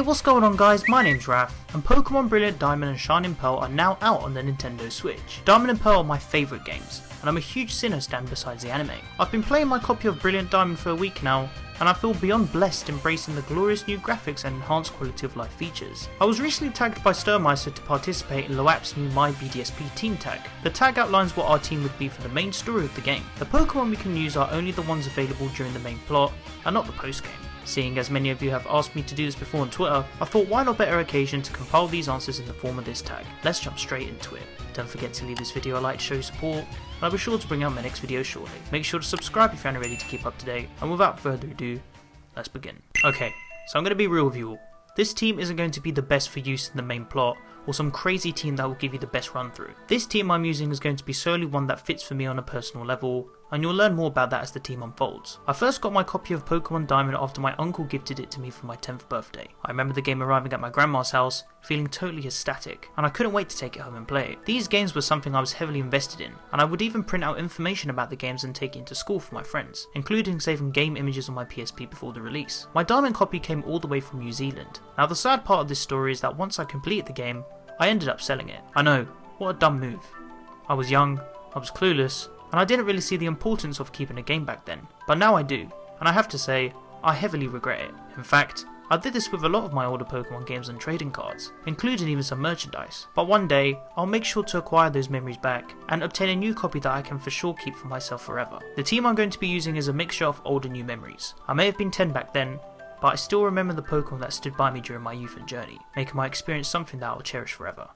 Hey, what's going on guys, my name's Raf, and Pokemon Brilliant Diamond and Shining Pearl are now out on the Nintendo Switch. Diamond and Pearl are my favourite games, and I'm a huge Sinnoh stan besides the anime. I've been playing my copy of Brilliant Diamond for a week now, and I feel beyond blessed embracing the glorious new graphics and enhanced quality of life features. I was recently tagged by Sturmeister to participate in Luap's new My BDSP team tag. The tag outlines what our team would be for the main story of the game. The Pokemon we can use are only the ones available during the main plot, and not the post game. Seeing as many of you have asked me to do this before on Twitter, I thought why not better occasion to compile these answers in the form of this tag. Let's jump straight into it. Don't forget to leave this video a like to show your support, and I'll be sure to bring out my next video shortly. Make sure to subscribe if you're not ready to keep up to date, and without further ado, let's begin. Okay, so I'm going to be real with you all. This team isn't going to be the best for use in the main plot, or some crazy team that will give you the best run through. This team I'm using is going to be solely one that fits for me on a personal level, and you'll learn more about that as the team unfolds. I first got my copy of Pokemon Diamond after my uncle gifted it to me for my 10th birthday. I remember the game arriving at my grandma's house, feeling totally ecstatic, and I couldn't wait to take it home and play it. These games were something I was heavily invested in, and I would even print out information about the games and take it into school for my friends, including saving game images on my PSP before the release. My Diamond copy came all the way from New Zealand. Now the sad part of this story is that once I completed the game, I ended up selling it. I know, what a dumb move. I was young, I was clueless, and I didn't really see the importance of keeping a game back then, but now I do, and I have to say, I heavily regret it. In fact, I did this with a lot of my older Pokemon games and trading cards, including even some merchandise, but one day, I'll make sure to acquire those memories back, and obtain a new copy that I can for sure keep for myself forever. The team I'm going to be using is a mixture of old and new memories. I may have been 10 back then, but I still remember the Pokemon that stood by me during my youth and journey, making my experience something that I'll cherish forever.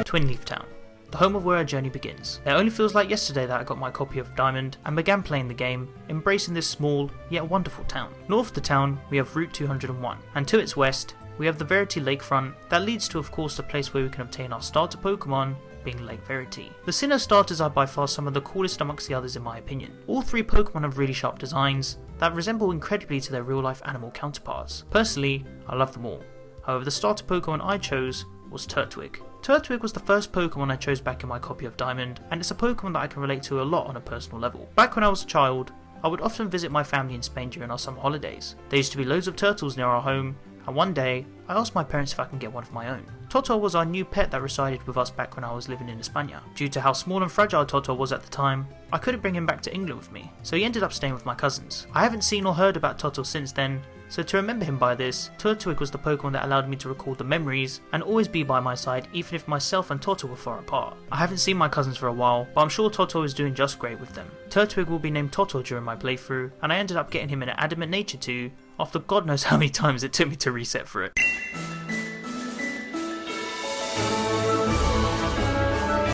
Twin Leaf Town, the home of where our journey begins. It only feels like yesterday that I got my copy of Diamond and began playing the game, embracing this small yet wonderful town. North of the town we have Route 201, and to its west we have the Verity Lakefront that leads to of course the place where we can obtain our starter Pokemon, being Lake Verity. The Sinnoh starters are by far some of the coolest amongst the others in my opinion. All three Pokemon have really sharp designs that resemble incredibly to their real life animal counterparts. Personally, I love them all. However, the starter Pokemon I chose was Turtwig. Turtwig was the first Pokemon I chose back in my copy of Diamond, and it's a Pokemon that I can relate to a lot on a personal level. Back when I was a child, I would often visit my family in Spain during our summer holidays. There used to be loads of turtles near our home, and one day, I asked my parents if I can get one of my own. Toto was our new pet that resided with us back when I was living in España. Due to how small and fragile Toto was at the time, I couldn't bring him back to England with me, so he ended up staying with my cousins. I haven't seen or heard about Toto since then, so to remember him by this, Turtwig was the Pokemon that allowed me to recall the memories and always be by my side even if myself and Toto were far apart. I haven't seen my cousins for a while, but I'm sure Toto is doing just great with them. Turtwig will be named Toto during my playthrough, and I ended up getting him in an Adamant Nature 2 after God knows how many times it took me to reset for it.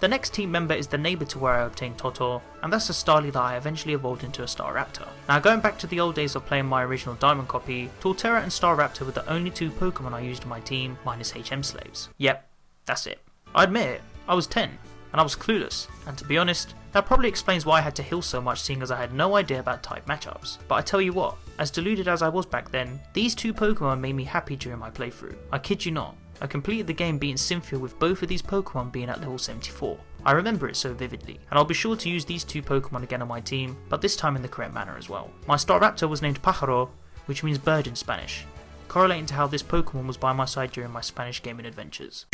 The next team member is the neighbour to where I obtained Toto, and that's a Starly that I eventually evolved into a Staraptor. Now going back to the old days of playing my original Diamond copy, Torterra and Staraptor were the only two Pokemon I used in my team, minus HM slaves. Yep, that's it. I admit it, I was 10, and I was clueless, and to be honest, that probably explains why I had to heal so much seeing as I had no idea about type matchups. But I tell you what, as deluded as I was back then, these two Pokemon made me happy during my playthrough. I kid you not. I completed the game beating Cynthia with both of these Pokemon being at level 74. I remember it so vividly, and I'll be sure to use these two Pokemon again on my team, but this time in the correct manner as well. My Staraptor was named Pájaro, which means bird in Spanish, correlating to how this Pokemon was by my side during my Spanish gaming adventures.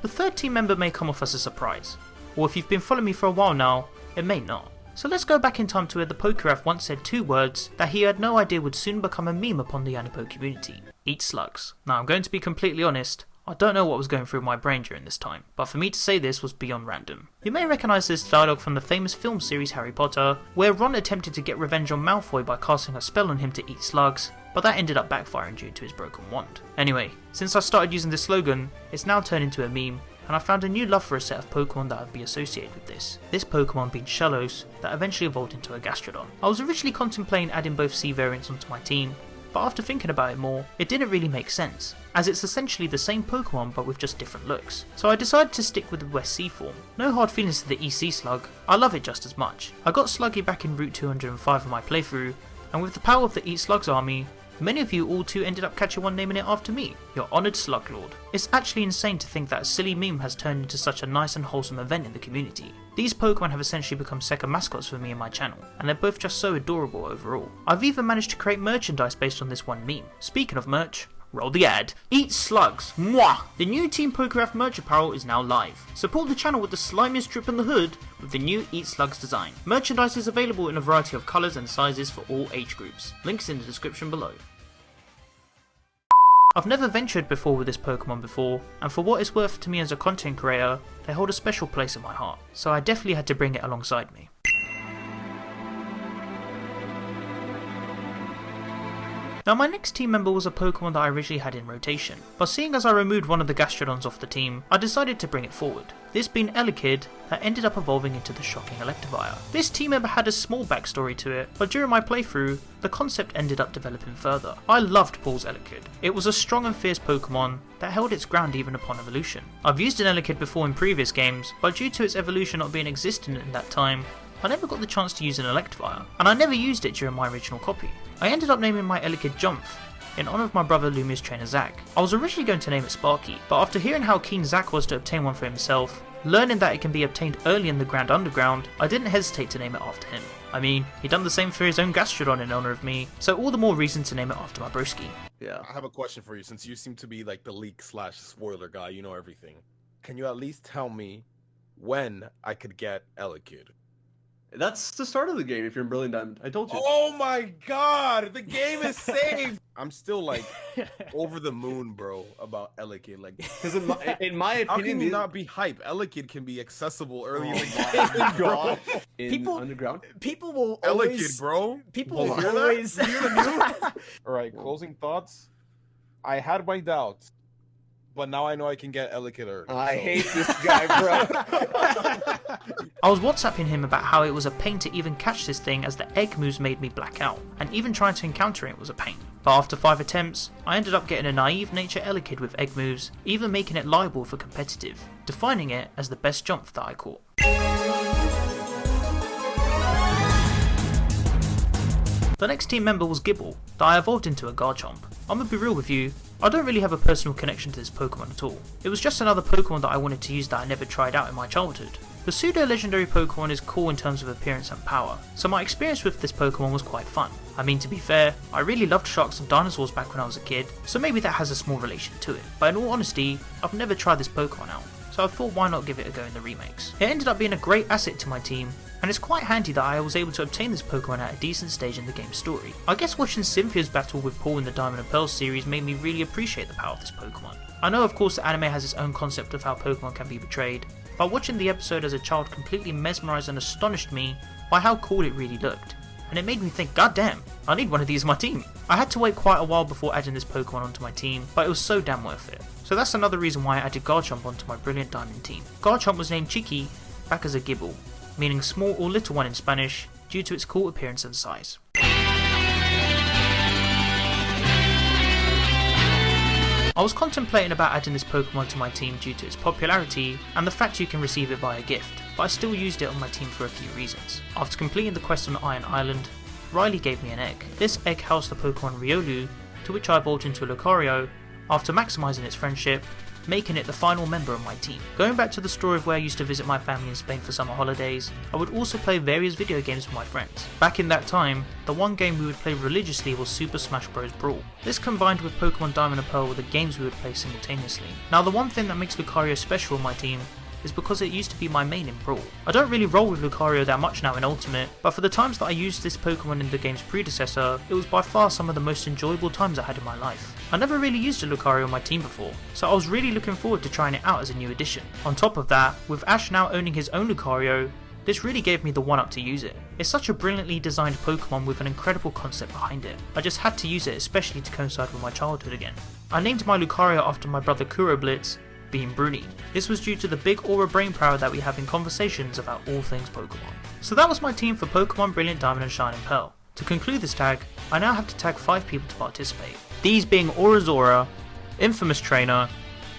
The third team member may come off as a surprise, or if you've been following me for a while now, it may not. So let's go back in time to where ThePokéRaf once said two words that he had no idea would soon become a meme upon the Anipoke community. Eat slugs. Now I'm going to be completely honest, I don't know what was going through my brain during this time, but for me to say this was beyond random. You may recognise this dialogue from the famous film series Harry Potter, where Ron attempted to get revenge on Malfoy by casting a spell on him to eat slugs, but that ended up backfiring due to his broken wand. Anyway, since I started using this slogan, it's now turned into a meme, and I found a new love for a set of Pokemon that would be associated with this. This Pokemon being Shellos, that eventually evolved into a Gastrodon. I was originally contemplating adding both C variants onto my team, but after thinking about it more, it didn't really make sense, as it's essentially the same Pokemon but with just different looks. So I decided to stick with the West C form. No hard feelings to the EC Slug, I love it just as much. I got Sluggy back in Route 205 of my playthrough, and with the power of the Eat Slugs army, Many of you all too ended up catching one naming it after me, your honoured Sluglord. It's actually insane to think that a silly meme has turned into such a nice and wholesome event in the community. These Pokemon have essentially become second mascots for me and my channel, and they're both just so adorable overall. I've even managed to create merchandise based on this one meme. Speaking of merch, roll the ad. Eat slugs, mwah! The new Team PokéRaf merch apparel is now live. Support the channel with the slimiest drip in the hood with the new Eat Slugs design. Merchandise is available in a variety of colours and sizes for all age groups. Links in the description below. I've never ventured before with this Pokemon before, and for what it's worth to me as a content creator, they hold a special place in my heart, so I definitely had to bring it alongside me. Now my next team member was a Pokemon that I originally had in rotation, but seeing as I removed one of the Gastrodons off the team, I decided to bring it forward. This being Elekid, that ended up evolving into the shocking Electrifier. This team member had a small backstory to it, but during my playthrough, the concept ended up developing further. I loved Paul's Elekid. It was a strong and fierce Pokemon that held its ground even upon evolution. I've used an Elekid before in previous games, but due to its evolution not being existent in that time, I never got the chance to use an Electrifier, and I never used it during my original copy. I ended up naming my Elekid Jumpf in honour of my brother Lumia's trainer Zach. I was originally going to name it Sparky, but after hearing how keen Zach was to obtain one for himself, learning that it can be obtained early in the Grand Underground, I didn't hesitate to name it after him. I mean, he'd done the same for his own Gastrodon in honour of me, so all the more reason to name it after my broski. Yeah. I have a question for you, since you seem to be like the leak/spoiler guy, you know everything. Can you at least tell me when I could get Elekid? That's the start of the game if you're in Brilliant Diamond. I told you. Oh my god, the game is saved! I'm still like over the moon, bro, about Elekid. Like, because in my opinion, how can you not be hype? Elekid can be accessible early in the game. God. People underground. People will always. Elekid, bro. People will hear always. That? You hear the news? All right, closing thoughts. I had my doubts, but now I know I can get Elekid early. I hate this guy, bro. I was WhatsApping him about how it was a pain to even catch this thing as the egg moves made me black out, and even trying to encounter it was a pain. But after 5 attempts, I ended up getting a naive nature Elekid with egg moves, even making it liable for competitive, defining it as the best jump that I caught. The next team member was Gible, that I evolved into a Garchomp. I'm gonna be real with you, I don't really have a personal connection to this Pokemon at all. It was just another Pokemon that I wanted to use that I never tried out in my childhood. The pseudo-legendary Pokemon is cool in terms of appearance and power, so my experience with this Pokemon was quite fun. I mean, to be fair, I really loved sharks and dinosaurs back when I was a kid, so maybe that has a small relation to it. But in all honesty, I've never tried this Pokemon out, so I thought why not give it a go in the remakes. It ended up being a great asset to my team, and it's quite handy that I was able to obtain this Pokemon at a decent stage in the game's story. I guess watching Cynthia's battle with Paul in the Diamond and Pearl series made me really appreciate the power of this Pokemon. I know of course the anime has its own concept of how Pokemon can be portrayed, but watching the episode as a child completely mesmerised and astonished me by how cool it really looked, and it made me think, god damn, I need one of these in my team. I had to wait quite a while before adding this Pokemon onto my team, but it was so damn worth it. So that's another reason why I added Garchomp onto my Brilliant Diamond team. Garchomp was named Chiqui back as a Gible, meaning small or little one in Spanish, due to its cool appearance and size. I was contemplating about adding this Pokemon to my team due to its popularity and the fact you can receive it via gift, but I still used it on my team for a few reasons. After completing the quest on Iron Island, Riley gave me an egg. This egg housed the Pokemon Riolu, to which I evolved into Lucario, after maximising its friendship, making it the final member of my team. Going back to the story of where I used to visit my family in Spain for summer holidays, I would also play various video games with my friends. Back in that time, the one game we would play religiously was Super Smash Bros. Brawl. This combined with Pokemon Diamond and Pearl were the games we would play simultaneously. Now the one thing that makes Lucario special on my team is because it used to be my main in Brawl. I don't really roll with Lucario that much now in Ultimate, but for the times that I used this Pokemon in the game's predecessor, it was by far some of the most enjoyable times I had in my life. I never really used a Lucario on my team before, so I was really looking forward to trying it out as a new addition. On top of that, with Ash now owning his own Lucario, this really gave me the one up to use it. It's such a brilliantly designed Pokemon with an incredible concept behind it. I just had to use it, especially to coincide with my childhood again. I named my Lucario after my brother Kuroblitz, being Bruni. This was due to the big aura brain power that we have in conversations about all things Pokemon. So that was my team for Pokemon Brilliant Diamond and Shining Pearl. To conclude this tag, I now have to tag 5 people to participate. These being Aurazora, Infamous Trainer,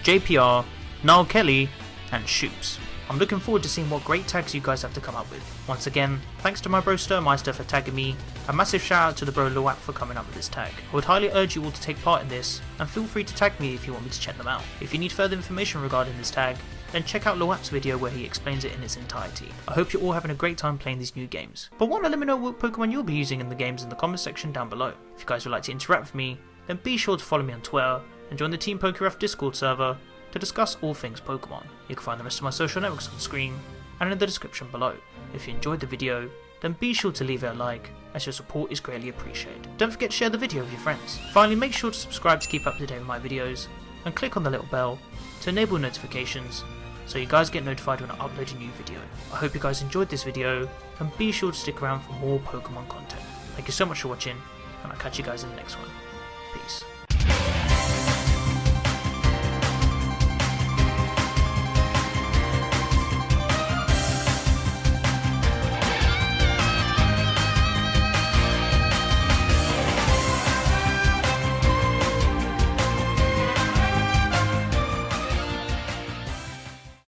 JPR, Niall Kelly, and Shoops. I'm looking forward to seeing what great tags you guys have to come up with. Once again, thanks to my bro Sturmeister for tagging me, a massive shout out to the bro Luap for coming up with this tag. I would highly urge you all to take part in this, and feel free to tag me if you want me to check them out. If you need further information regarding this tag, then check out Luap's video where he explains it in its entirety. I hope you're all having a great time playing these new games. But want to let me know what Pokemon you'll be using in the games in the comment section down below. If you guys would like to interact with me, then be sure to follow me on Twitter and join the ThePokéRaf Discord server to discuss all things Pokemon. You can find the rest of my social networks on the screen and in the description below. If you enjoyed the video, then be sure to leave it a like, as your support is greatly appreciated. Don't forget to share the video with your friends. Finally, make sure to subscribe to keep up to date with my videos, and click on the little bell to enable notifications so you guys get notified when I upload a new video. I hope you guys enjoyed this video, and be sure to stick around for more Pokemon content. Thank you so much for watching, and I'll catch you guys in the next one. Peace.